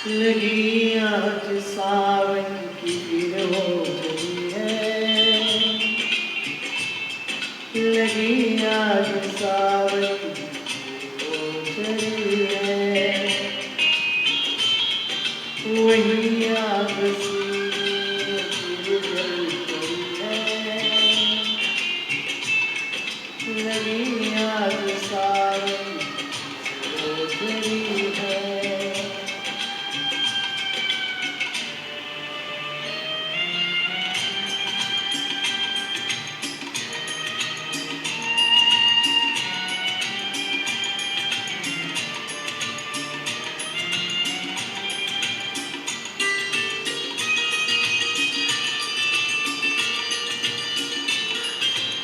लगी आज सावन की फिर हो गई है, लगी आज सावन की हो गई है, वही आग सी फिर जल गई है, लगी आज सावन की हो गई है।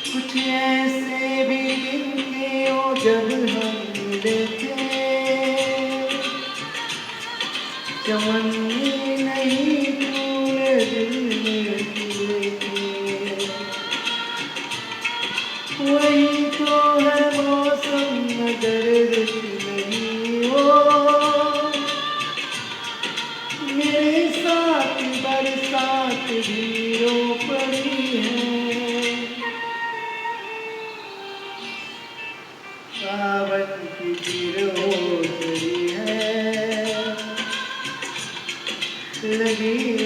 कुछ ऐसे भी दिन थे वो जब हम मिले थे, चमन नहीं पूरे दिल में खिले थे, वही तो है मौसम दर्द की नहीं हो, मेरे साथ बरसात भी रो पड़ी है, सावन की फिर हो गई है, लगी